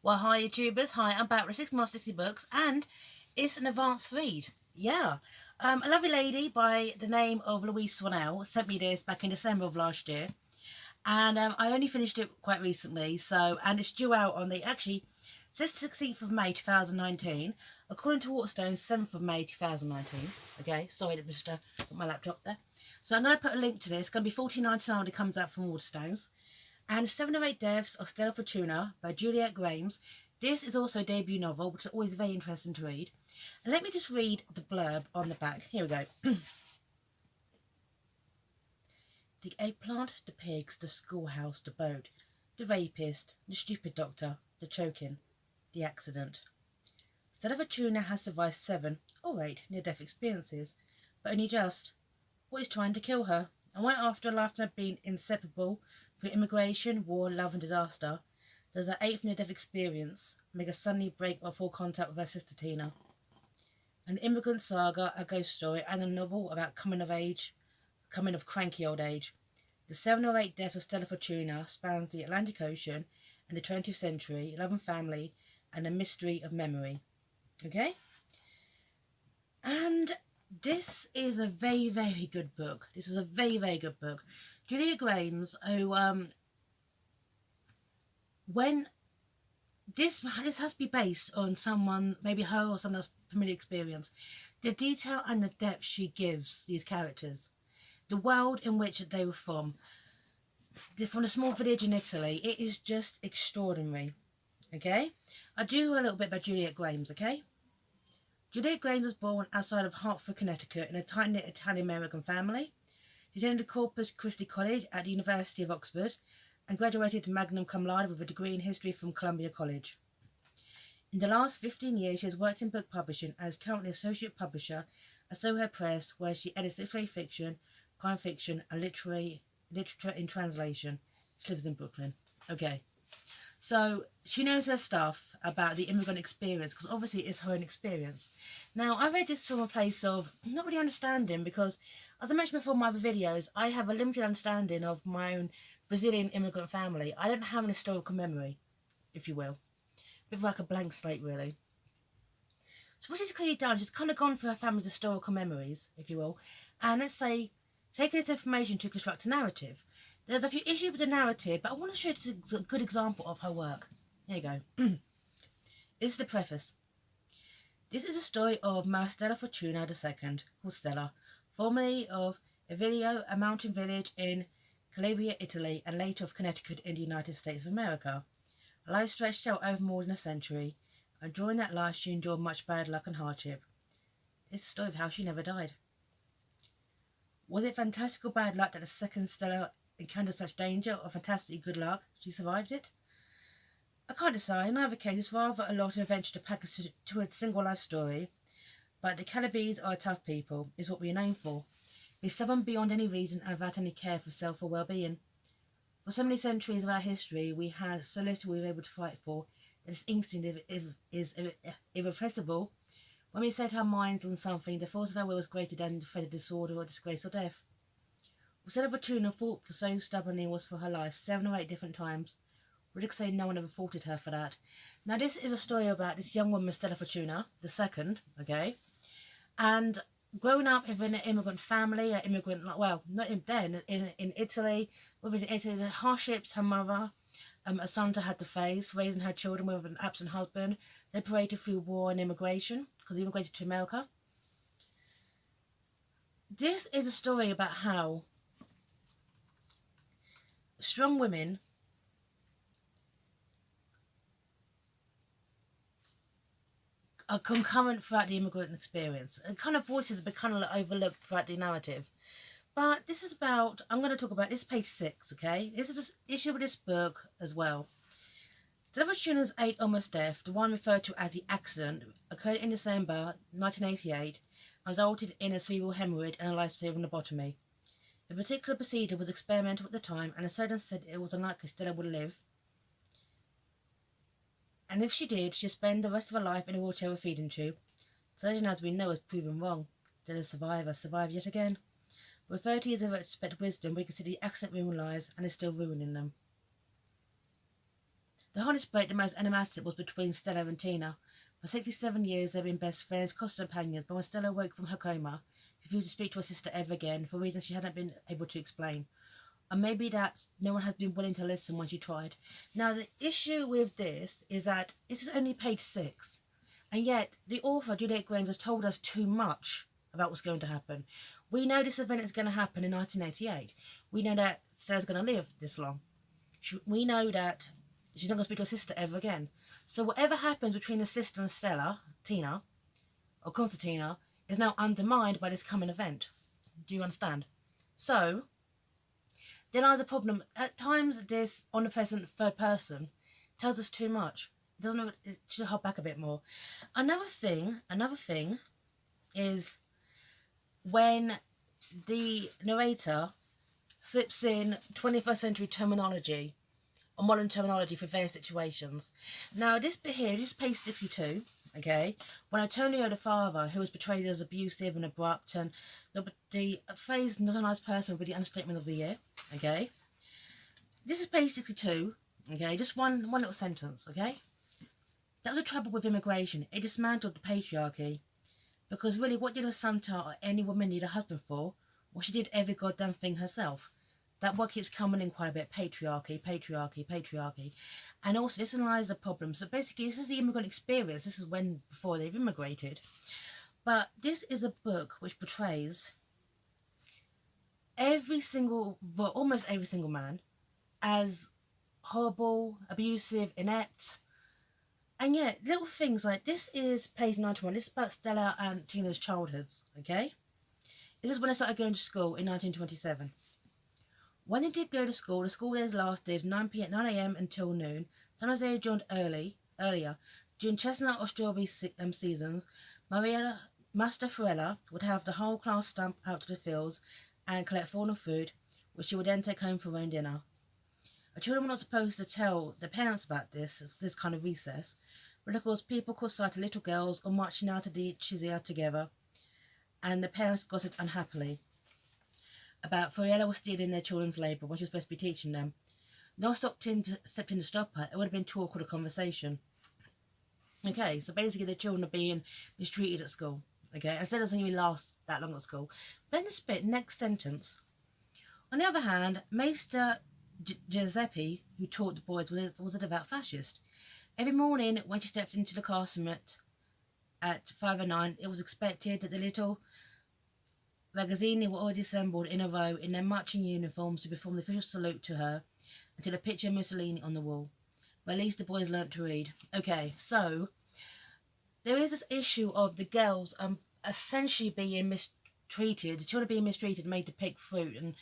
Well, hi YouTubers, hi, I'm back with 6 More 60 Books, and it's an advanced read. Yeah. A lovely lady by the name of Louise Swanell sent me this back in December of last year, and I only finished it quite recently, and it's due out on actually, it says 16th of May 2019, according to Waterstones, 7th of May 2019. Okay, sorry, to just put my laptop there. So I'm going to put a link to this. It's going to be $14.99 when it comes out from Waterstones. And 7 or 8 Deaths of Stella Fortuna by Juliet Grames. This is also a debut novel, which is always very interesting to read. And let me just read the blurb on the back. Here we go. The eggplant, the pigs, the schoolhouse, the boat, the rapist, the stupid doctor, the choking, the accident. Stella Fortuna has survived 7 or 8 near-death experiences, but only just. What is trying to kill her? And why, after a lifetime of being inseparable through immigration, war, love and disaster, does her 8th near-death experience make her suddenly break off all contact with her sister Tina? An immigrant saga, a ghost story, and a novel about coming of cranky old age. The 7 or 8 Deaths of Stella Fortuna spans the Atlantic Ocean and the 20th century, love and family, and the mystery of memory. Okay? And this is a very, very good book. This is a very, very good book. Juliet Grames, who, when this has to be based on someone, maybe her or someone else's familiar experience. The detail and the depth she gives these characters, the world in which they were from a small village in Italy, it is just extraordinary. Okay, I do a little bit about Juliet Grames. Okay. Juliet Grames was born outside of Hartford, Connecticut, in a tight-knit Italian-American family. She attended Corpus Christi College at the University of Oxford and graduated magna cum laude with a degree in history from Columbia College. In the last 15 years, she has worked in book publishing and is currently associate publisher at Soho Press, where she edits literary fiction, crime fiction, and literature in translation. She lives in Brooklyn. Okay. So she knows her stuff about the immigrant experience, because obviously it's her own experience. Now, I read this from a place of not really understanding, because as I mentioned before in my other videos, I have a limited understanding of my own Brazilian immigrant family. I don't have an historical memory, if you will. A bit like a blank slate, really. So what she's clearly done, she's kind of gone through her family's historical memories, if you will, and let's say, taking this information to construct a narrative. There's a few issues with the narrative, but I want to show you a good example of her work. Here you go. This is the preface. This is a story of Stella Fortuna II, called Stella, formerly of Evilio, a mountain village in Calabria, Italy, and later of Connecticut in the United States of America. Her life stretched out over more than a century, and during that life she endured much bad luck and hardship. This is a story of how she never died. Was it fantastical bad luck that the second Stella encountered such danger, or fantastically good luck she survived it? I can't decide. In either case, it's rather a lot of adventure to pack to a single life story, but the Calabese are tough people, is what we are known for. They're stubborn beyond any reason and without any care for self or well-being. For so many centuries of our history, we had so little we were able to fight for that this instinct is irrepressible. When we set our minds on something, the force of our will is greater than the threat of disorder or disgrace or death. Stella Fortuna fought for so stubbornly was for her life 7 or 8 different times. Critics say no one ever faulted her for that. Now this is a story about this young woman, Stella Fortuna II, okay? And growing up in an immigrant family, an immigrant, well, not in, then, in Italy, within Italy, the hardships her mother, Asanta had to face, raising her children with an absent husband. They paraded through war and immigration, because they immigrated to America. This is a story about how strong women are concurrent throughout the immigrant experience. And kind of voices have been kind of overlooked throughout the narrative. But this is about, I'm going to talk about this, page 6, okay? This is the issue with this book as well. Stella Fortuna's 8 almost death, the one referred to as the accident, occurred in December 1988 and resulted in a cerebral hemorrhage and a life-saving lobotomy. The particular procedure was experimental at the time, and the surgeon said it was unlikely Stella would live. And if she did, she'd spend the rest of her life in a wheelchair with a feeding tube. The surgeon, as we know, has proven wrong. Stella's survivor survived yet again. With 30 years of retrospective wisdom, we can see the accident ruined lives and is still ruining them. The hardest break, the most animated, was between Stella and Tina. For 67 years, they've been best friends, constant companions, but when Stella woke from her coma, she refused to speak to her sister ever again for reasons she hadn't been able to explain. Or maybe that no one has been willing to listen when she tried. Now, the issue with this is that it is only page 6, and yet the author, Juliet Grames, has told us too much about what's going to happen. We know this event is going to happen in 1988. We know that Stella's going to live this long. We know that she's not going to speak to her sister ever again. So whatever happens between the sister and Stella, Tina, or Constantina, is now undermined by this coming event. Do you understand? So there lies a problem. At times, this omnipresent third person tells us too much. It should hold back a bit more. Another thing is when the narrator slips in 21st century terminology or modern terminology for various situations. Now, this bit here, this is page 62, okay, when Antonio, the father, who was portrayed as abusive and abrupt, and the phrase "not a nice person" would be the understatement of the year, okay. This is page 62, okay, just one little sentence, okay. That was the trouble with immigration. It dismantled the patriarchy. Because really, what did a Santa or any woman need a husband for? Well, she did every goddamn thing herself. That word keeps coming in quite a bit. Patriarchy, patriarchy, patriarchy. And also, this lies the problem. So basically, this is the immigrant experience. This is before they've immigrated. But this is a book which portrays almost every single man as horrible, abusive, inept. And yet, little things like, this is page 91. This is about Stella and Tina's childhoods, okay? This is when they started going to school in 1927. When they did go to school, the school days lasted 9 a.m. until noon. Sometimes they joined earlier. During chestnut or strawberry seasons, Master Farella would have the whole class stamp out to the fields and collect fallen food, which she would then take home for her own dinner. The children were not supposed to tell their parents about this kind of recess, but of course people caught sight of little girls all marching out of the Chizia together, and the parents gossiped unhappily about Farella was stealing their children's labour when she was supposed to be teaching them. No one stepped in to stop her. It would have been too awkward a conversation. Okay, so basically the children are being mistreated at school. Okay, and so it doesn't even last that long at school. Then this bit, next sentence. On the other hand, Maester Giuseppe, who taught the boys, was a devout fascist. Every morning when she stepped into the classroom at 5:09, it was expected that the little ragazzini were already assembled in a row in their marching uniforms to perform the official salute to her until a picture of Mussolini on the wall. But at least the boys learnt to read. Okay, so there is this issue of the girls essentially being mistreated, the children being mistreated, made to pick fruit and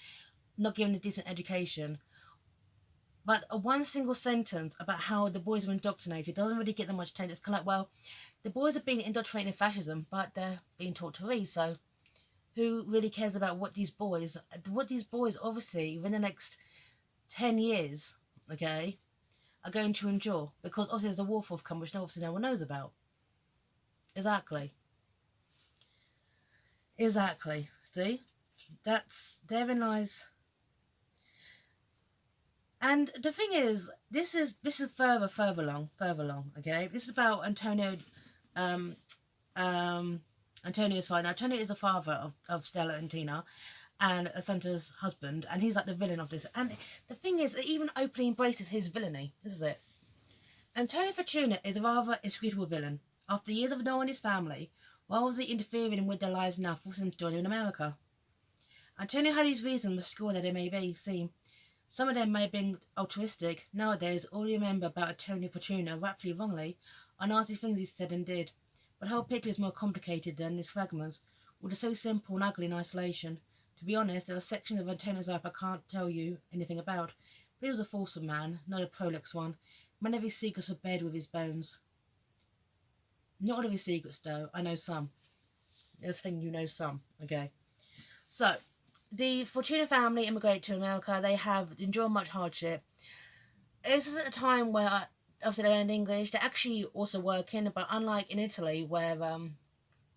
not given a decent education. But one single sentence about how the boys are indoctrinated doesn't really get them much attention. It's kind of like, well, the boys are being indoctrinated in fascism, but they're being taught to read, so who really cares about what these boys obviously within the next 10 years, okay, are going to endure? Because obviously there's a war forthcoming which obviously no one knows about. Exactly. See? Therein lies. And the thing is, this is further along, okay? This is about Antonio's father. Now, Antonio is the father of Stella and Tina, and Santa's husband, and he's like the villain of this. And the thing is, it even openly embraces his villainy. This is it. Antonio Fortuna is a rather inscrutable villain. After years of knowing his family, why was he interfering with their lives now, forcing them to join him in America? Antonio had his reasons, obscure that they may seem. Some of them may have been altruistic. Nowadays, all you remember about Antonio Fortuna, rightfully or wrongly, are nasty things he said and did. But the whole picture is more complicated than these fragments, which are so simple and ugly in isolation. To be honest, there are sections of Antonio's life I can't tell you anything about, but he was a fulsome man, not a prolix one. Many of his secrets are buried with his bones. Not all of his secrets, though. I know some. There's a thing, you know some. Okay. So, the Fortuna family immigrated to America. They have endured much hardship. This is at a time where, obviously, they learned English. They're actually also working, but unlike in Italy, where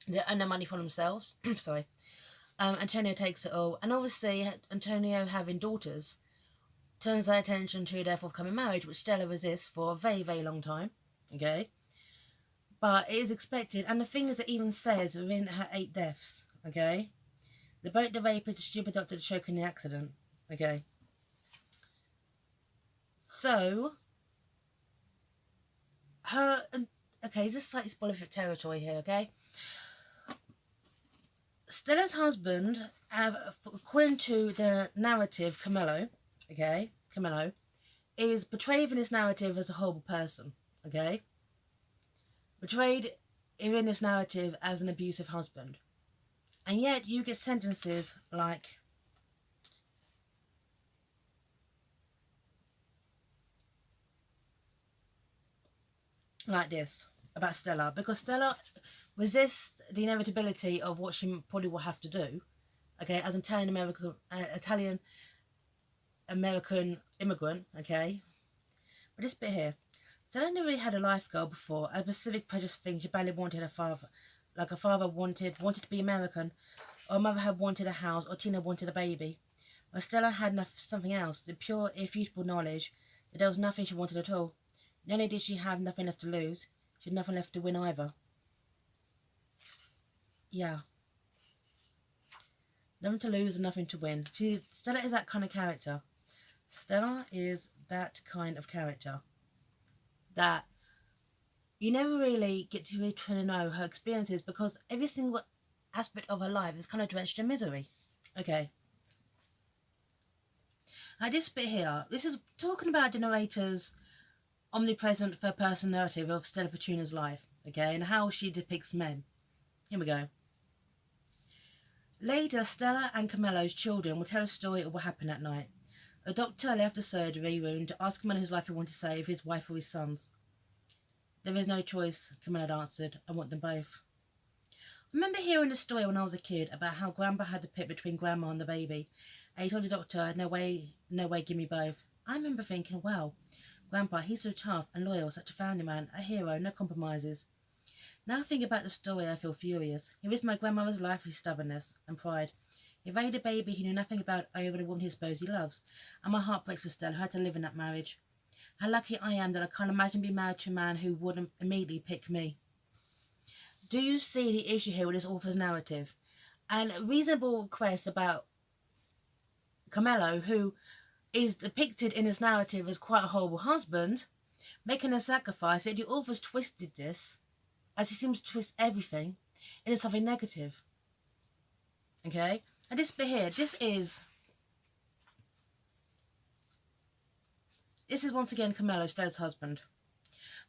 they earn their money for themselves. Antonio takes it all. And obviously, Antonio having daughters turns their attention to their forthcoming marriage, which Stella resists for a very, very long time. Okay? But it is expected, and the thing is, it even says within her 8 deaths, okay? The boat, the rapist, the stupid doctor, the choke, and the accident, okay? So, her, okay, this is slightly spoiler territory here, okay? Stella's husband, according to the narrative, Camillo, okay? Camillo, is portrayed in this narrative as a horrible person, okay? Portrayed in this narrative as an abusive husband. And yet you get sentences like this about Stella, because Stella resists the inevitability of what she probably will have to do, okay, as an Italian American immigrant, okay. But this bit here, Stella never really had a life goal before, a specific precious thing. She badly wanted her father, like her father wanted to be American, or her mother had wanted a house, or Tina wanted a baby. But Stella had something else, the pure, irrefutable knowledge that there was nothing she wanted at all. Not only did she have nothing left to lose, she had nothing left to win either. Yeah. Nothing to lose and nothing to win. Stella is that kind of character. Stella is that kind of character. That you never really get to really try to know her experiences, because every single aspect of her life is kind of drenched in misery. Okay. Now this bit here, this is talking about the narrator's omnipresent third-person narrative of Stella Fortuna's life, okay, and how she depicts men. Here we go. Later, Stella and Camillo's children will tell a story of what happened that night. A doctor left the surgery room to ask Camillo whose life he wanted to save, his wife or his son's. There is no choice, Camillo answered. I want them both. I remember hearing the story when I was a kid about how Grandpa had to pick between Grandma and the baby, and he told the doctor, no way, give me both. I remember thinking, wow, Grandpa, he's so tough and loyal, such a family man, a hero, no compromises. Now I think about the story, I feel furious. He risked my grandmother's life with his stubbornness and pride. He raised a baby he knew nothing about over the woman he supposed he loves, and my heart breaks for Stella, who had to live in that marriage. How lucky I am that I can't imagine being married to a man who wouldn't immediately pick me. Do you see the issue here with this author's narrative? And a reasonable request about Camillo, who is depicted in his narrative as quite a horrible husband, making a sacrifice, yet the author's twisted this, as he seems to twist everything, into something negative. Okay? And this bit here, this is once again Camillo, Stella's husband.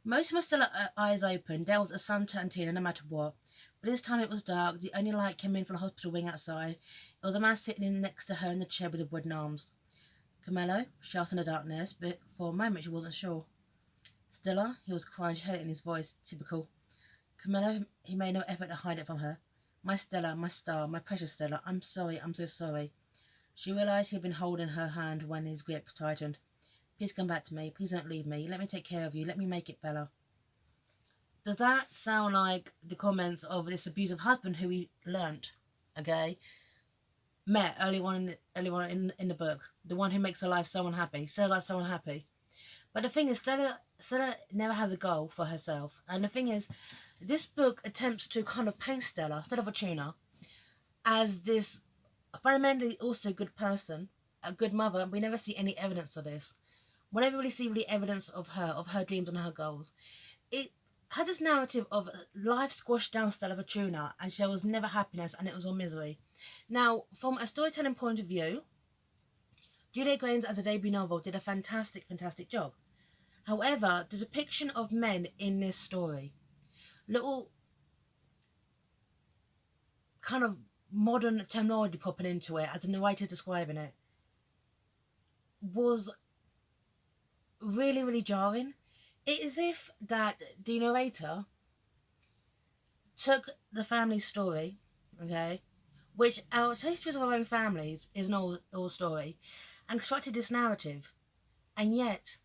Most must still eyes open. There was a sun turned Tina no matter what. But this time it was dark. The only light came in from the hospital wing outside. It was a man sitting in next to her in the chair with the wooden arms. Camillo, she asked in the darkness, but for a moment she wasn't sure. Stella, he was crying, she heard it in his voice, typical. Camillo, he made no effort to hide it from her. My Stella, my star, my precious Stella, I'm sorry, I'm so sorry. She realised he had been holding her hand when his grip tightened. Please come back to me, please don't leave me, let me take care of you, let me make it better. Does that sound like the comments of this abusive husband who we learnt, okay, met early on in the book, the one who makes her life so unhappy, Stella's life so unhappy? But the thing is, Stella never has a goal for herself, and the thing is, this book attempts to kind of paint Stella Fortuna, as this fundamentally also good person, a good mother. We never see any evidence of this. We never really see really evidence of her dreams and her goals. It has this narrative of life squashed down Stella Fortuna, and there was never happiness, and it was all misery. Now, from a storytelling point of view, Juliet Grames as a debut novel did a fantastic job. However, the depiction of men in this story, little kind of modern terminology popping into it as the narrator describing it, was really, really jarring. It is as if that the narrator took the family story, okay, which our histories of our own families is an old story, and constructed this narrative. And yet,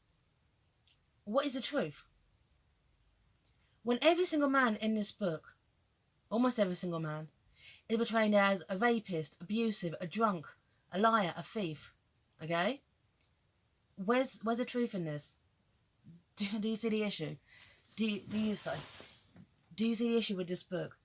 what is the truth? When every single man in this book, almost every single man, is portrayed as a rapist, abusive, a drunk, a liar, a thief, okay? where's the truth in this? Do you see the issue? Do you say? Do you see the issue with this book?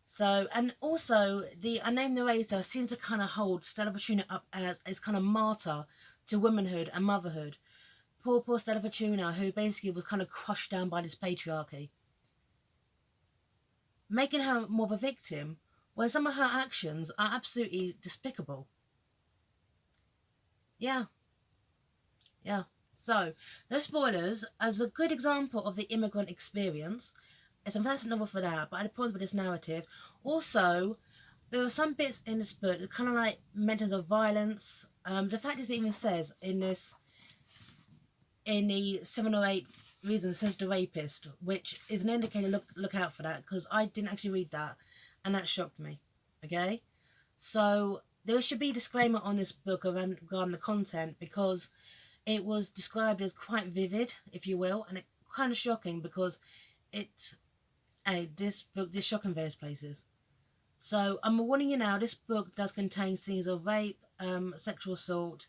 So, and also the unnamed narrator seems to kind of hold Stella Fortuna up as kind of martyr to womanhood and motherhood. Poor Stella Fortuna, who basically was kind of crushed down by this patriarchy, making her more of a victim when some of her actions are absolutely despicable. Yeah, yeah. So, no spoilers, as a good example of the immigrant experience. It's a fantastic novel for that, but I had problems with this narrative. Also, there are some bits in this book that kind of like mentions of violence. The fact is, it even says in this, in the 7 or 8 reasons, it says the rapist, which is an indicator. Look out for that, because I didn't actually read that, and that shocked me. Okay, so there should be a disclaimer on this book regarding the content, because it was described as quite vivid, if you will, and it kind of shocking because it. This book did shock in various places. So I'm warning you now, this book does contain scenes of rape, sexual assault,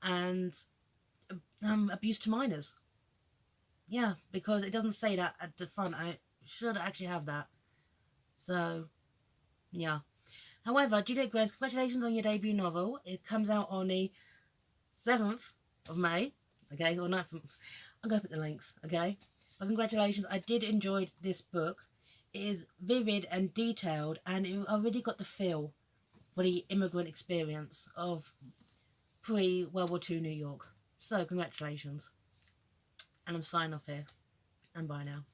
and abuse to minors. Yeah, because it doesn't say that at the front. I should actually have that. So, yeah. However, Juliet Grames, congratulations on your debut novel. It comes out on the 7th of May. Okay, or 9th. I'm going to put the links, okay? But congratulations, I did enjoy this book. It is vivid and detailed, and I really got the feel for the immigrant experience of pre-World War II New York. So congratulations. And I'm signing off here. And bye now.